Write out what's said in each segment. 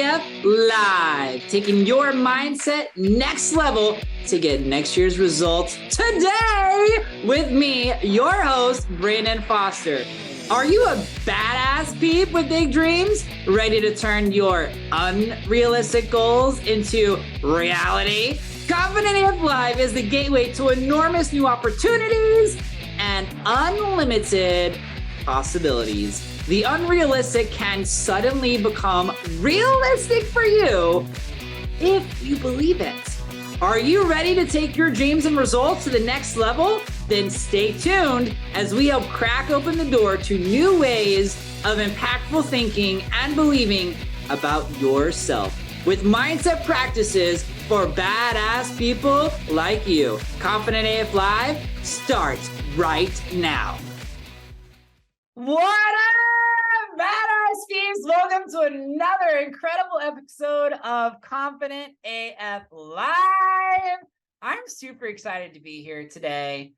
AF Live, taking your mindset next level to get next year's results today with me, your host, Brandon Foster. Are you a badass peep with big dreams, ready to turn your unrealistic goals into reality? Confident AF Live is the gateway to enormous new opportunities and unlimited possibilities. The unrealistic can suddenly become realistic for you if you believe it. Are you ready to take your dreams and results to the next level? Then stay tuned as we help crack open the door to new ways of impactful thinking and believing about yourself with mindset practices for badass people like you. Confident AF Live starts right now. What up, badass peeps? Welcome to another incredible episode of Confident AF Live. I'm super excited to be here today.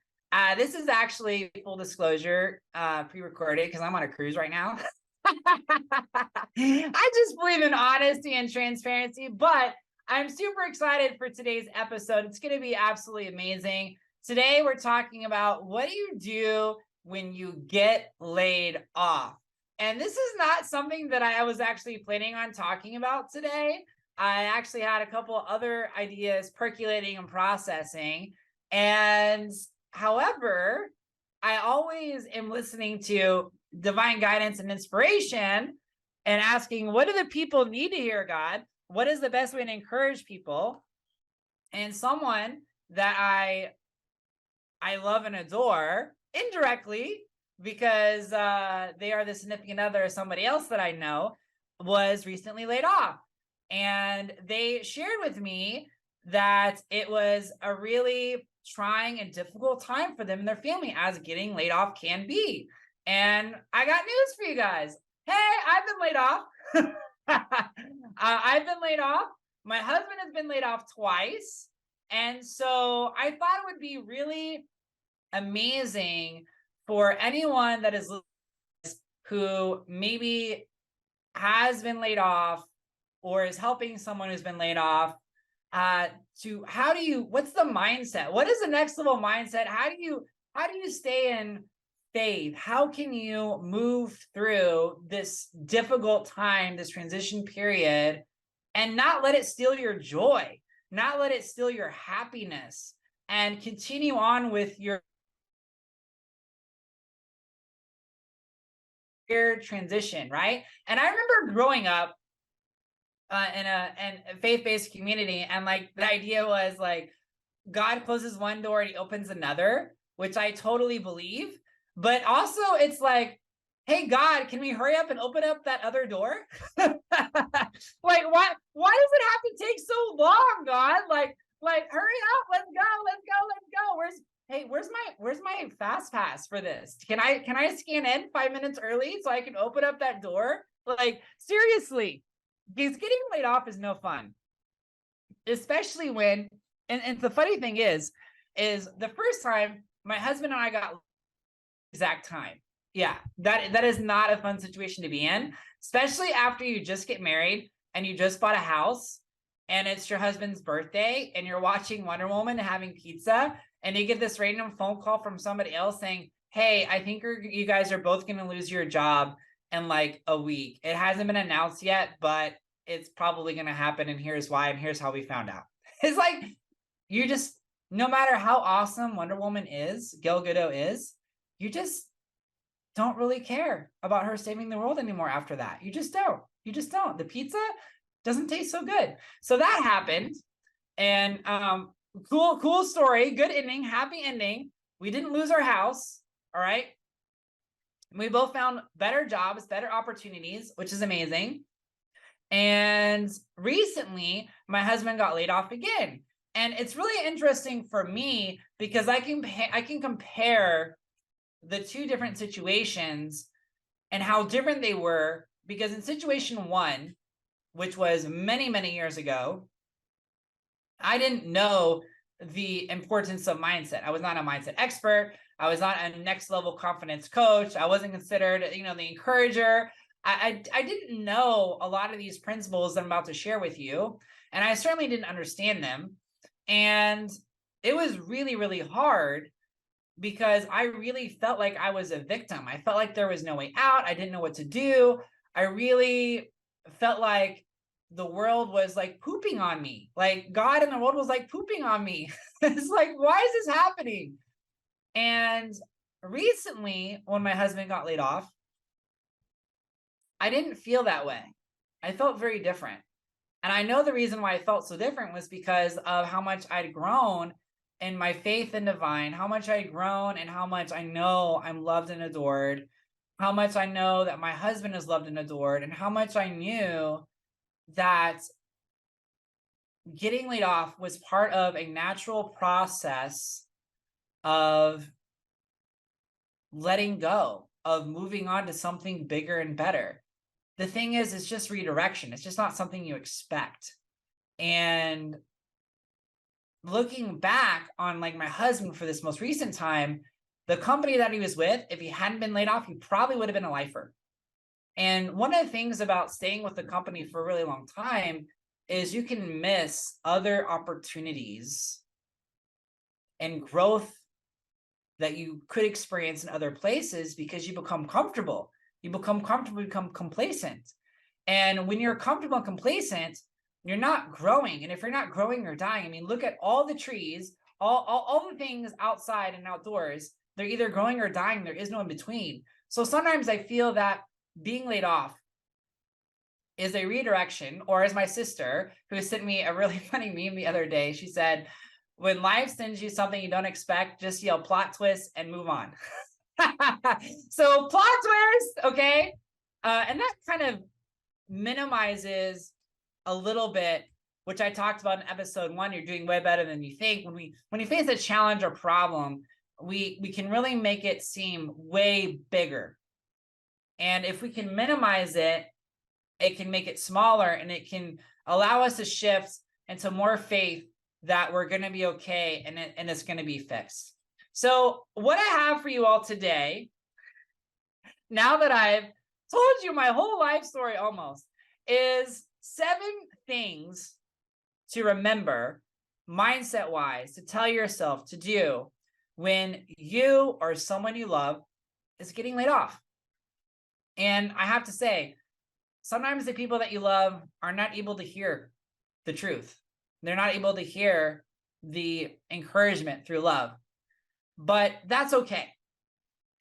This is actually, full disclosure, pre-recorded because I'm on a cruise right now. I just believe in honesty and transparency, but I'm super excited for today's episode. It's going to be absolutely amazing. Today, we're talking about what do you do when you get laid off? And this is not something that I was actually planning on talking about today. I actually had a couple other ideas percolating and processing. And however, I always am listening to divine guidance and inspiration and asking, what do the people need to hear, God? What is the best way to encourage people? And someone that I love and adore indirectly, because they are the significant other of somebody else that I know, was recently laid off. And they shared with me that it was a really trying and difficult time for them and their family, as getting laid off can be. And I got news for you guys. Hey, I've been laid off. I've been laid off. My husband has been laid off twice. And so I thought it would be really amazing for anyone that is who maybe has been laid off or is helping someone who's been laid off, what's the mindset? What is the next level mindset? How do you stay in faith? How can you move through this difficult time, this transition period, and not let it steal your joy, not let it steal your happiness, and continue on with your transition, right? And I remember growing up in a faith-based community, and like the idea was like God closes one door and he opens another, which I totally believe. But also it's like, hey God, can we hurry up and open up that other door? Like why does it have to take so long, God? Like hurry up, let's go. Where's my fast pass for this? Can I scan in 5 minutes early so I can open up that door? Like seriously, because getting laid off is no fun. Especially when, and the funny thing is the first time my husband and I got exact time. Yeah, that is not a fun situation to be in, especially after you just get married and you just bought a house and it's your husband's birthday and you're watching Wonder Woman and having pizza and you get this random phone call from somebody else saying, hey, I think you guys are both going to lose your job in like a week. It hasn't been announced yet, but it's probably going to happen. And here's why. And here's how we found out. It's like, you just, no matter how awesome Wonder Woman is, Gal Gadot is, you just don't really care about her saving the world anymore after that. You just don't. The pizza doesn't taste so good. So that happened. And cool story, good ending, happy ending. We didn't lose our house. All right. We both found better jobs, better opportunities, which is amazing. And recently my husband got laid off again. And it's really interesting for me because I can compare the two different situations and how different they were, because in situation one, which was many, many years ago, I didn't know the importance of mindset. I was not a mindset expert. I was not a next level confidence coach. I wasn't considered, the encourager. I didn't know a lot of these principles that I'm about to share with you, and I certainly didn't understand them. And it was really, really hard because I really felt like I was a victim. I felt like there was no way out. I didn't know what to do. I really felt like the world was like pooping on me. Like God and the world was like pooping on me. It's like, why is this happening? And recently, when my husband got laid off, I didn't feel that way. I felt very different. And I know the reason why I felt so different was because of how much I'd grown in my faith in divine, how much I'd grown and how much I know I'm loved and adored, how much I know that my husband is loved and adored, and how much I knew that getting laid off was part of a natural process of letting go, of moving on to something bigger and better. The thing is, it's just redirection. It's just not something you expect. And looking back on like my husband for this most recent time, the company that he was with, if he hadn't been laid off, he probably would have been a lifer. And one of the things about staying with the company for a really long time is you can miss other opportunities and growth that you could experience in other places because you become comfortable. You become complacent. And when you're comfortable and complacent, you're not growing. And if you're not growing, you're dying. I mean, look at all the trees, all the things outside and outdoors. They're either growing or dying. There is no in between. So sometimes I feel that being laid off is a redirection, or as my sister, who sent me a really funny meme the other day, she said, when life sends you something you don't expect, just yell plot twist and move on. So plot twist, okay? And that kind of minimizes a little bit, which I talked about in episode 1, you're doing way better than you think. When you face a challenge or problem, we can really make it seem way bigger. And if we can minimize it, it can make it smaller, and it can allow us to shift into more faith that we're going to be okay, and it's going to be fixed. So what I have for you all today, now that I've told you my whole life story almost, is 7 things to remember mindset wise, to tell yourself to do when you or someone you love is getting laid off. And I have to say, sometimes the people that you love are not able to hear the truth. They're not able to hear the encouragement through love, but that's okay.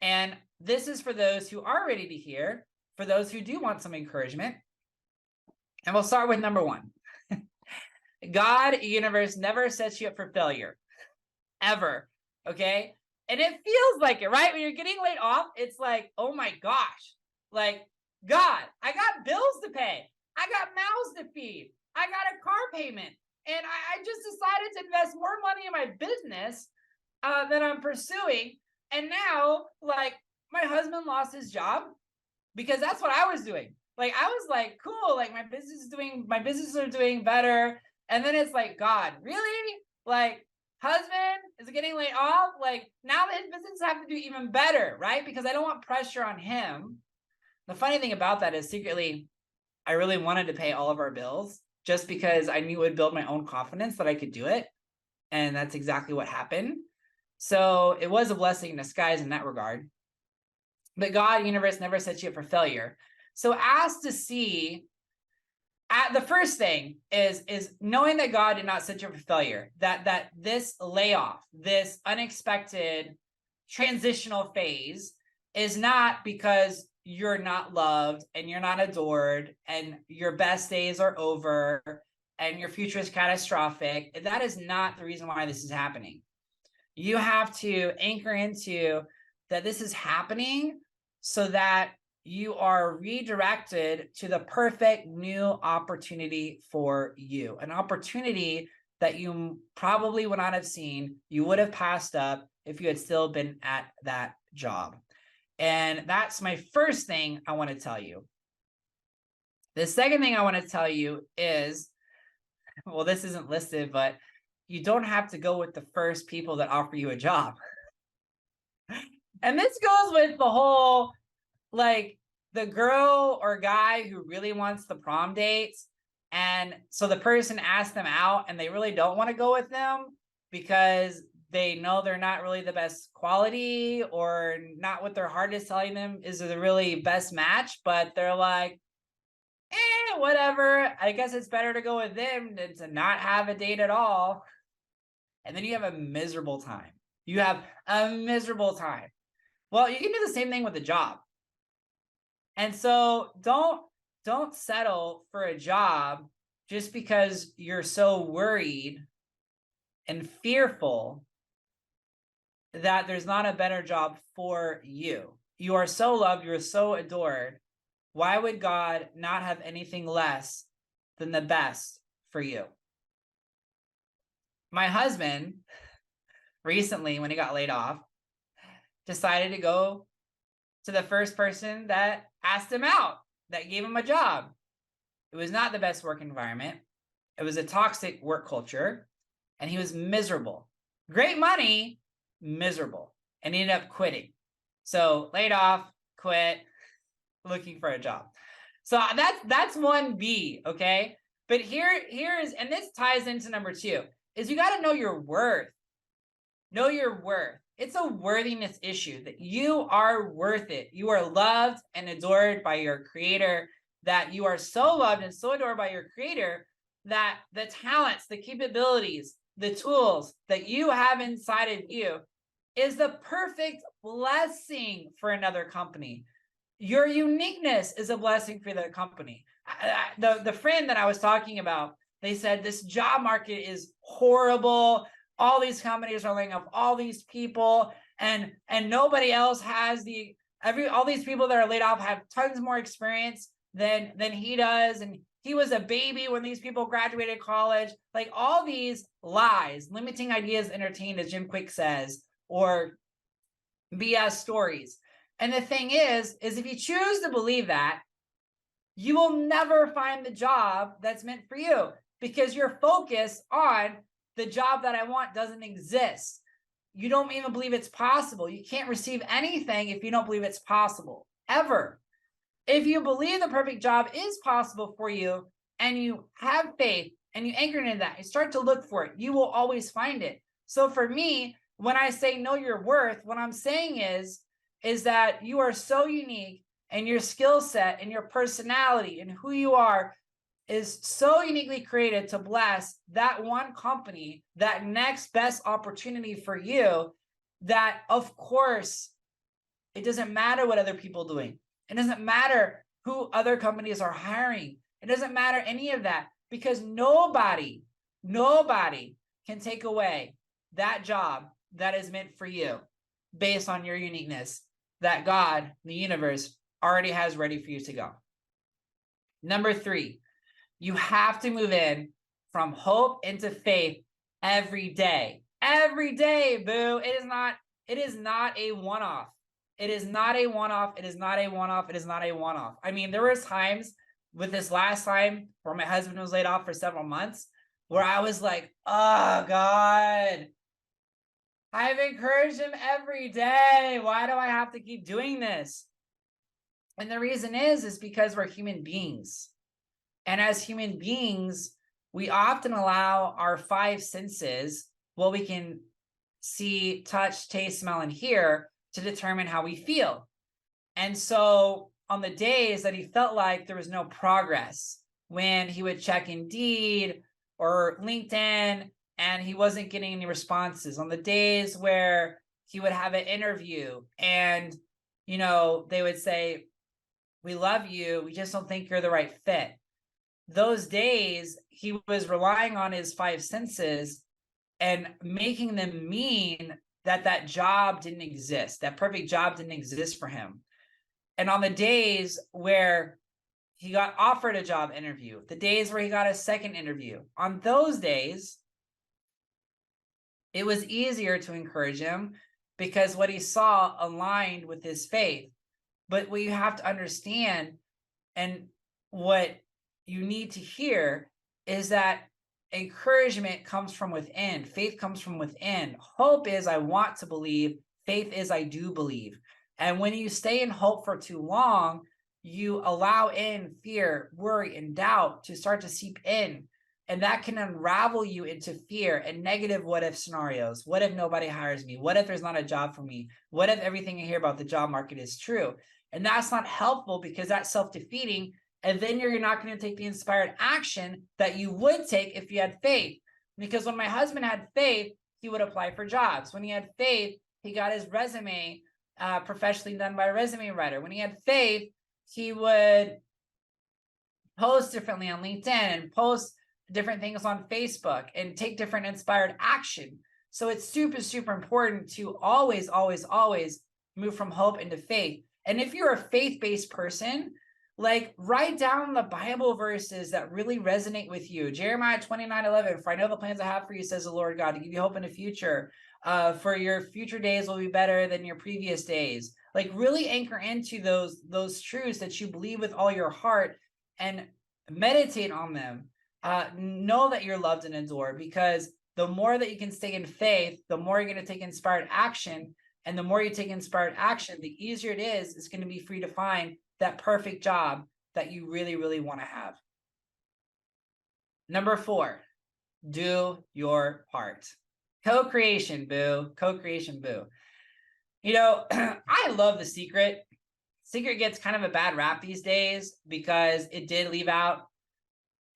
And this is for those who are ready to hear, for those who do want some encouragement. And we'll start with number 1. God, universe never sets you up for failure, ever. Okay. And it feels like it, right? When you're getting laid off, it's like, oh my gosh, like, God, I got bills to pay. I got mouths to feed. I got a car payment. And I just decided to invest more money in my business that I'm pursuing. And now, like, my husband lost his job because that's what I was doing. Like, I was like, cool, like my businesses are doing better. And then it's like, God, really? Like, husband is getting laid off? Like, now his businesses have to do even better, right? Because I don't want pressure on him. The funny thing about that is secretly, I really wanted to pay all of our bills just because I knew it would build my own confidence that I could do it. And that's exactly what happened. So it was a blessing in disguise in that regard. But God, universe never sets you up for failure. So ask to see, the first thing is knowing that God did not set you up for failure, that this layoff, this unexpected transitional phase is not because you're not loved and you're not adored and your best days are over and your future is catastrophic. That is not the reason why this is happening. You have to anchor into that this is happening so that you are redirected to the perfect new opportunity for you, an opportunity that you probably would not have seen, you would have passed up if you had still been at that job. And that's my first thing I want to tell you. The second thing I want to tell you is, well, this isn't listed, but you don't have to go with the first people that offer you a job. And this goes with the whole, like, the girl or guy who really wants the prom dates, and so the person asks them out and they really don't want to go with them because they know they're not really the best quality, or not what their heart is telling them is the really best match, but they're like, whatever, I guess it's better to go with them than to not have a date at all. And then you have a miserable time. You have a miserable time. Well, you can do the same thing with a job. And so don't settle for a job just because you're so worried and fearful that there's not a better job for you. You are so loved, you're so adored. Why would God not have anything less than the best for you? My husband recently, when he got laid off, decided to go to the first person that asked him out, that gave him a job. It was not the best work environment. It was a toxic work culture, and he was miserable. Great money, miserable, and he ended up quitting. So laid off, quit, looking for a job. So that's 1B, okay? But here is, and this ties into number 2, is you got to know your worth. Know your worth. It's a worthiness issue, that you are worth it. You are loved and adored by your creator, that you are so loved and so adored by your creator that the talents, the capabilities, the tools that you have inside of you is the perfect blessing for another company. Your uniqueness is a blessing for the company. The friend that I was talking about, they said this job market is horrible. All these companies are laying off all these people, and nobody else has all these people that are laid off have tons more experience than he does, and he was a baby when these people graduated college. Like, all these lies, limiting ideas entertained, as Jim Quick says, or BS stories. And the thing is if you choose to believe that, you will never find the job that's meant for you, because your focus on the job that I want doesn't exist. You don't even believe it's possible. You can't receive anything if you don't believe it's possible, ever. If you believe the perfect job is possible for you, and you have faith and you anchor into that, you start to look for it, you will always find it. So for me, when I say know your worth, what I'm saying is that you are so unique, and your skill set and your personality and who you are is so uniquely created to bless that one company, that next best opportunity for you, that of course it doesn't matter what other people are doing. It doesn't matter who other companies are hiring. It doesn't matter any of that, because nobody can take away that job that is meant for you based on your uniqueness that God, the universe, already has ready for you to go. Number 3, you have to move in from hope into faith every day. Every day, boo. It is not a one-off. It is not a one-off. It is not a one-off. It is not a one-off. I mean, there was times with this last time where my husband was laid off for several months where I was like, oh God, I've encouraged him every day. Why do I have to keep doing this? And the reason is because we're human beings. And as human beings, we often allow our 5 senses, what we can see, touch, taste, smell, and hear, to determine how we feel. And so on the days that he felt like there was no progress, when he would check Indeed or LinkedIn and he wasn't getting any responses, on the days where he would have an interview and, they would say, we love you, we just don't think you're the right fit. Those days, he was relying on his 5 senses and making them mean that job didn't exist, that perfect job didn't exist for him. And on the days where he got offered a job interview, the days where he got a second interview, on those days, it was easier to encourage him because what he saw aligned with his faith. But what you have to understand, and what you need to hear, is that encouragement comes from within. Faith comes from within. Hope is I want to believe. Faith is I do believe. And when you stay in hope for too long, you allow in fear, worry, and doubt to start to seep in. And that can unravel you into fear and negative what if scenarios. What if nobody hires me? What if there's not a job for me? What if everything you hear about the job market is true? And that's not helpful because that's self-defeating. And then you're not going to take the inspired action that you would take if you had faith. Because when my husband had faith, he would apply for jobs. When he had faith, he got his resume professionally done by a resume writer. When he had faith, he would post differently on LinkedIn and post different things on Facebook and take different inspired action. So it's super, super important to always, always, always move from hope into faith. And if you're a faith-based person, like write down the Bible verses that really resonate with you. Jeremiah 29:11, for I know the plans I have for you, says the Lord God, to give you hope in the future. For your future days will be better than your previous days. Like really anchor into those truths that you believe with all your heart and meditate on them. Know that you're loved and adored, because the more that you can stay in faith, the more you're going to take inspired action. And the more you take inspired action, the easier it is. It's going to be free to find that perfect job that you really, really want to have. Number 4, do your part. Co-creation, boo. Co-creation, boo. You know, I love The Secret. Secret gets kind of a bad rap these days because it did leave out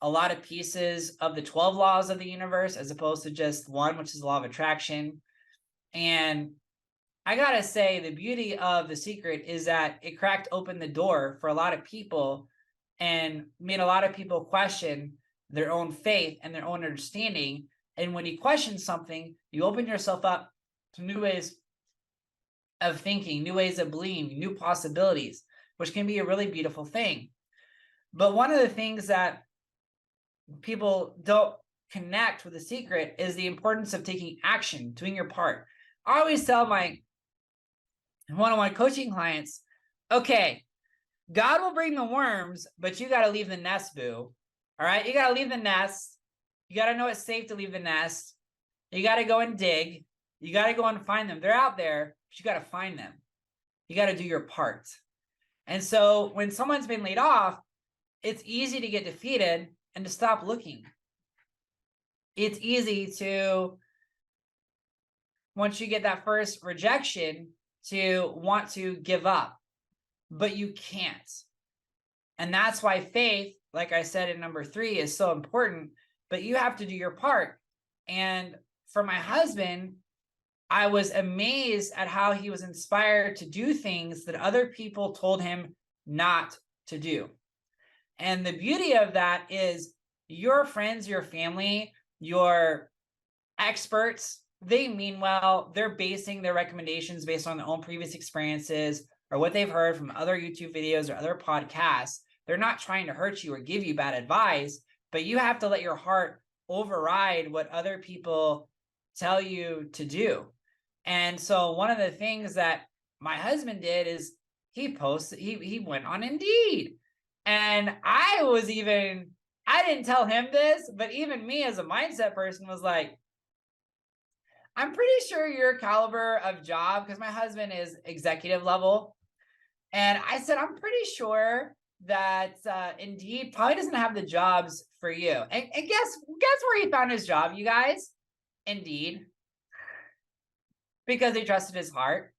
a lot of pieces of the 12 laws of the universe as opposed to just one, which is the law of attraction. And I gotta say, the beauty of The Secret is that it cracked open the door for a lot of people and made a lot of people question their own faith and their own understanding. And when you question something, you open yourself up to new ways of thinking, new ways of believing, new possibilities, which can be a really beautiful thing. But one of the things that people don't connect with The Secret is the importance of taking action, doing your part. I always tell my one-on-one coaching clients, okay, God will bring the worms, but you got to leave the nest, boo. All right, you got to leave the nest. You got to know it's safe to leave the nest. You got to go and dig. You got to go and find them. They're out there, but you got to find them. You got to do your part. And so when someone's been laid off, it's easy to get defeated and to stop looking. It's easy to, once you get that first rejection, to want to give up, but you can't. And that's why faith, like I said in number 3, is so important, but you have to do your part. And for my husband, I was amazed at how he was inspired to do things that other people told him not to do. And the beauty of that is your friends, your family, your experts, they mean well. They're basing their recommendations based on their own previous experiences or what they've heard from other YouTube videos or other podcasts. They're not trying to hurt you or give you bad advice, but you have to let your heart override what other people tell you to do. And so one of the things that my husband did is he went on Indeed. And I didn't tell him this, but even me as a mindset person was like, I'm pretty sure your caliber of job, because my husband is executive level. And I said, I'm pretty sure that Indeed probably doesn't have the jobs for you. And guess where he found his job, you guys? Indeed. Because they trusted his heart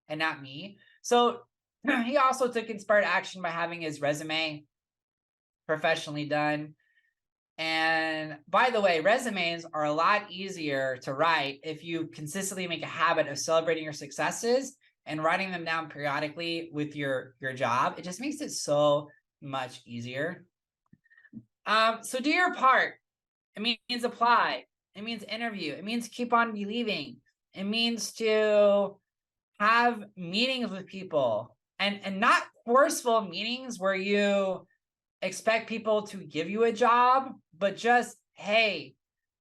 and not me. So he also took inspired action by having his resume professionally done. And by the way, resumes are a lot easier to write if you consistently make a habit of celebrating your successes and writing them down periodically with your job. It just makes it so much easier. So do your part. It means apply. It means interview. It means keep on believing. It means to have meetings with people and not forceful meetings where you expect people to give you a job, but just, hey,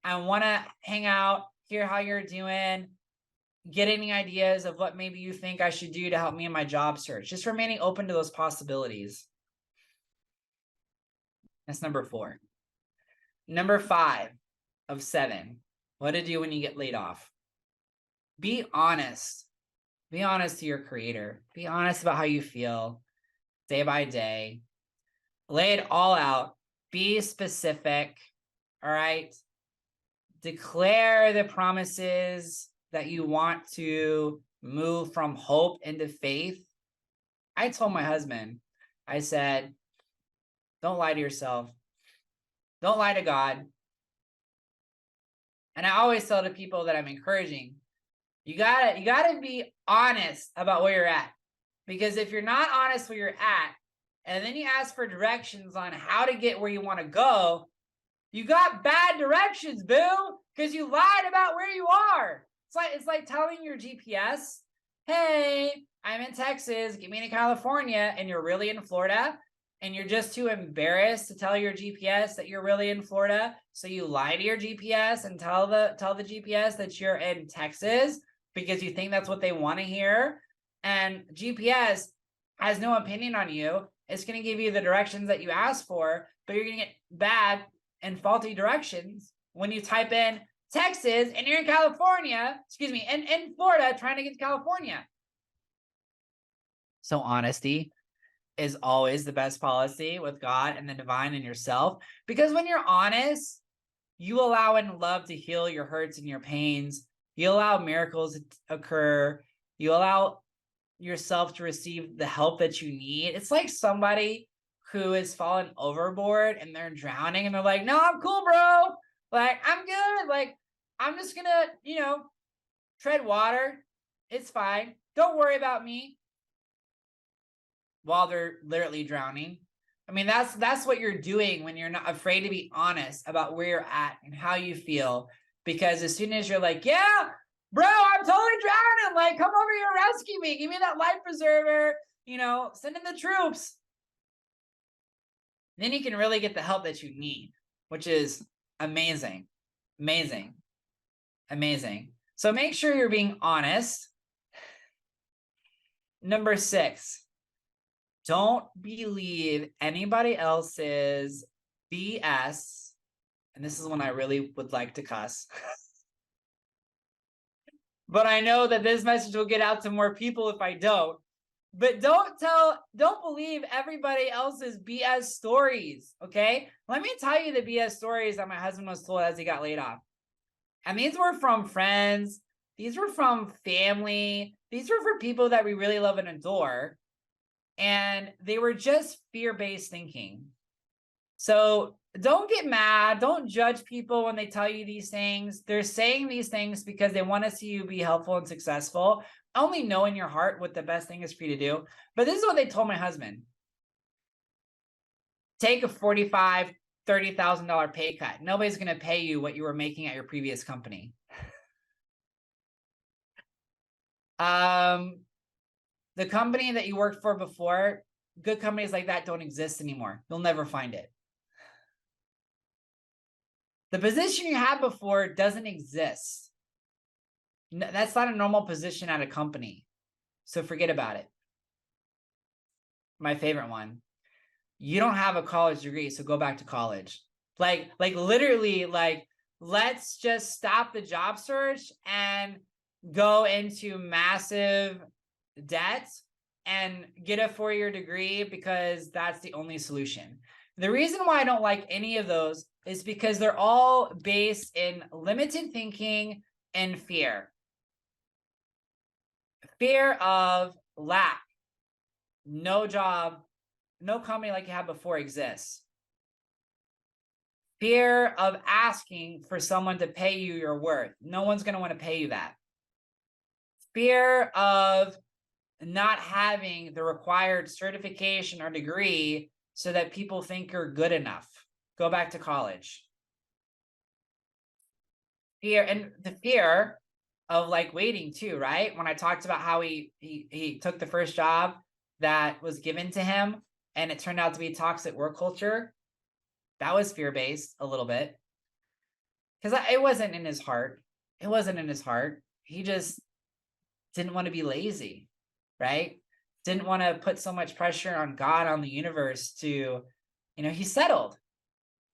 I want to hang out, hear how you're doing, get any ideas of what maybe you think I should do to help me in my job search. Just remaining open to those possibilities. That's number 4. Number 5 of 7, what to do when you get laid off. Be honest. Be honest to your creator. Be honest about how you feel. day by day. Lay it all out. Be specific. All right. Declare the promises that you want to move from hope into faith. I told my husband, I said, don't lie to yourself. Don't lie to God. And I always tell the people that I'm encouraging, you gotta be honest about where you're at. Because if you're not honest where you're at, and then you ask for directions on how to get where you want to go, you got bad directions, boo, because you lied about where you are. It's like telling your GPS, hey, I'm in Texas, get me to California, and you're really in Florida, and you're just too embarrassed to tell your GPS that you're really in Florida. So you lie to your GPS and tell the GPS that you're in Texas because you think that's what they want to hear. And GPS has no opinion on you. It's going to give you the directions that you asked for, but you're going to get bad and faulty directions when you type in Texas and you're in California, in Florida trying to get to California. So honesty is always the best policy with God and the divine and yourself. Because when you're honest, you allow in love to heal your hurts and your pains. You allow miracles to occur. You allow yourself to receive the help that you need. It's like somebody who has fallen overboard and they're drowning and they're like, no, I'm cool, bro. Like, I'm good. Like, I'm just gonna, tread water. It's fine. Don't worry about me. While they're literally drowning. I mean, that's what you're doing when you're not afraid to be honest about where you're at and how you feel. Because as soon as you're like, yeah, bro, I'm totally drowning. Like, come over here, rescue me. Give me that life preserver. Send in the troops. Then you can really get the help that you need, which is amazing. Amazing. Amazing. So make sure you're being honest. Number 6. Don't believe anybody else's BS. And this is when I really would like to cuss. But I know that this message will get out to more people if I don't. But don't believe everybody else's BS stories, okay? Let me tell you the BS stories that my husband was told as he got laid off. And these were from friends. These were from family. These were for people that we really love and adore. And they were just fear-based thinking. So don't get mad. Don't judge people when they tell you these things. They're saying these things because they want to see you be helpful and successful. Only know in your heart what the best thing is for you to do. But this is what they told my husband. Take a $45,000, $30,000 pay cut. Nobody's going to pay you what you were making at your previous company. The company that you worked for before, good companies like that don't exist anymore. You'll never find it. The position you had before doesn't exist. That's not a normal position at a company. So forget about it. My favorite one. You don't have a college degree, so go back to college. Like literally, let's just stop the job search and go into massive debt and get a 4-year degree because that's the only solution. The reason why I don't like any of those is because they're all based in limited thinking and fear. Fear of lack. No job, no company like you had before exists. Fear of asking for someone to pay you your worth. No one's going to want to pay you that. Fear of not having the required certification or degree so that people think you're good enough. Go back to college. Fear, and the fear of waiting too, right? When I talked about how he took the first job that was given to him and it turned out to be toxic work culture, that was fear-based a little bit. Because it wasn't in his heart. It wasn't in his heart. He just didn't want to be lazy, right? Didn't want to put so much pressure on God, on the universe to, he settled.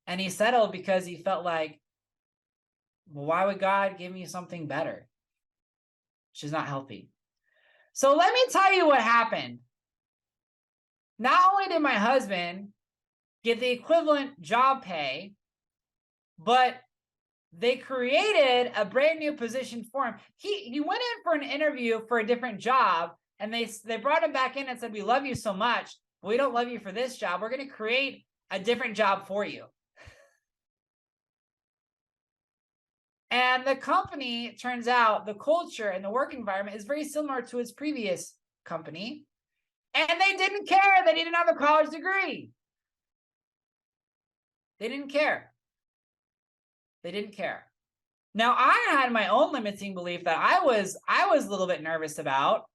And he settled because he felt like, well, why would God give me something better? Which is not healthy. So let me tell you what happened. not only did my husband get the equivalent job pay, but they created a brand new position for him. He went in for an interview for a different job, and they brought him back in and said, "We love you so much. We don't love you for this job. We're going to create a different job for you." And the company, turns out, the culture and the work environment is very similar to his previous company. And they didn't care that he didn't have a college degree. They didn't care. They didn't care. Now, I had my own limiting belief that I was a little bit nervous about,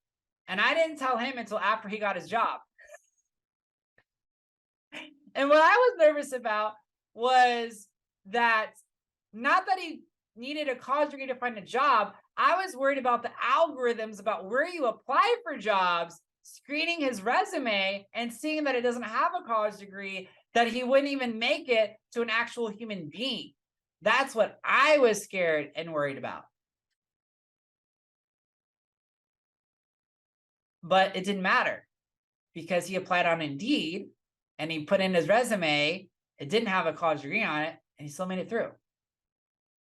and I didn't tell him until after he got his job. And what I was nervous about was that, not that he needed a college degree to find a job, I was worried about the algorithms about where you apply for jobs, screening his resume and seeing that it doesn't have a college degree, that he wouldn't even make it to an actual human being. That's what I was scared and worried about. But it didn't matter, because he applied on Indeed and he put in his resume. It didn't have a college degree on it, and he still made it through.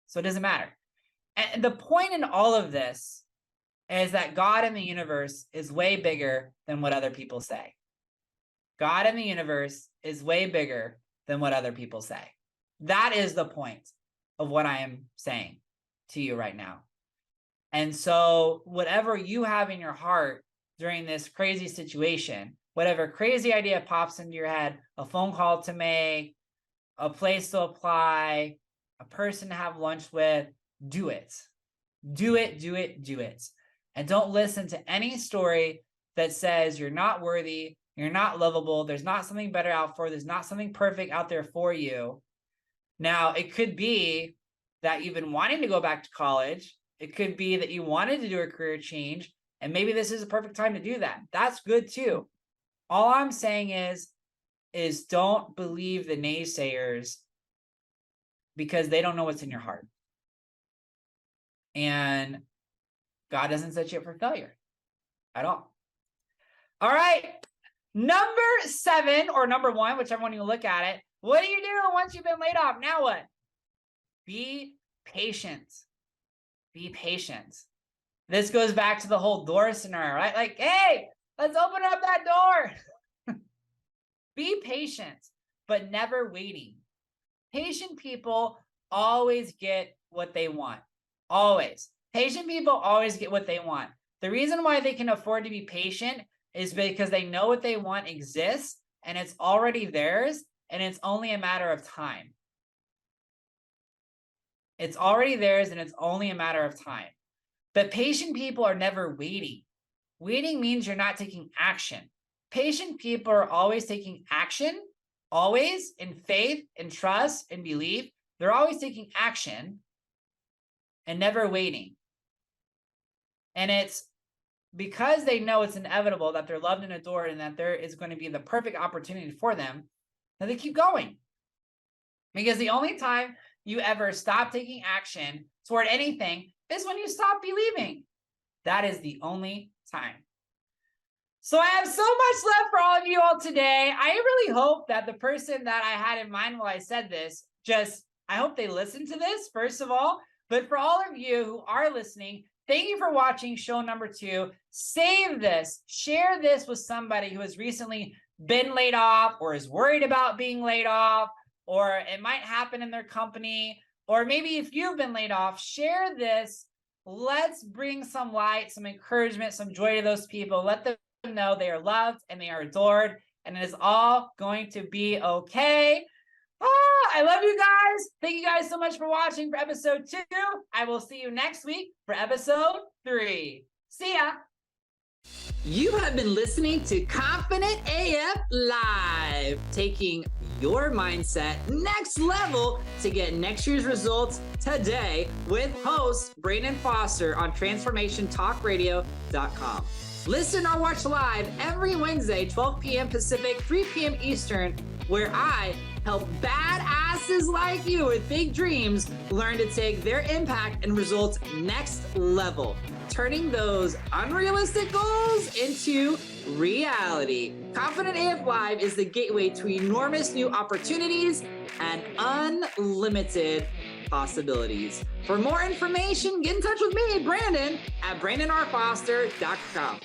So it doesn't matter. And the point in all of this is that God in the universe is way bigger than what other people say. God in the universe is way bigger than what other people say. That is the point of what I am saying to you right now. And so whatever you have in your heart during this crazy situation, whatever crazy idea pops into your head, a phone call to make, a place to apply, a person to have lunch with, do it. Do it, do it, do it. And don't listen to any story that says you're not worthy, you're not lovable, there's not something better out for you, there's not something perfect out there for you. Now, it could be that you've been wanting to go back to college. It could be that you wanted to do a career change, and maybe this is a perfect time to do that. That's good too. All I'm saying is don't believe the naysayers, because they don't know what's in your heart. And God doesn't set you up for failure at all. All right. Number 7, or number 1, whichever one you look at it. What do you do once you've been laid off? Now what? Be patient. Be patient. This goes back to the whole door scenario, right? Like, hey, let's open up that door. Be patient, but never waiting. Patient people always get what they want. Always. Patient people always get what they want. The reason why they can afford to be patient is because they know what they want exists, and it's already theirs, and it's only a matter of time. It's already theirs, and it's only a matter of time. But patient people are never waiting. Waiting means you're not taking action. Patient people are always taking action, always, in faith, in trust, in belief. They're always taking action and never waiting. And it's because they know it's inevitable, that they're loved and adored, and that there is going to be the perfect opportunity for them, that they keep going. Because the only time you ever stop taking action toward anything is when you stop believing. That is the only time. So I have so much left for all of you all today. I really hope that the person that I had in mind while I said this, I hope they listen to this, first of all. But for all of you who are listening, thank you for watching show number 2. Save this, share this with somebody who has recently been laid off, or is worried about being laid off, or it might happen in their company, or maybe if you've been laid off, share this. Let's bring some light, some encouragement, some joy to those people. Let them know they are loved and they are adored, and it is all going to be okay. I love you guys. Thank you guys so much for watching for episode 2. I will see you next week for episode 3. See ya. You have been listening to Confident AF Live, taking your mindset next level to get next year's results today, with host Brandon Foster on TransformationTalkRadio.com. Listen or watch live every Wednesday, 12 p.m. Pacific, 3 p.m. Eastern, where I help badasses like you with big dreams learn to take their impact and results next level, turning those unrealistic goals into reality. Confident AF Live is the gateway to enormous new opportunities and unlimited possibilities. For more information, get in touch with me, Brandon, at BrandonRFoster.com.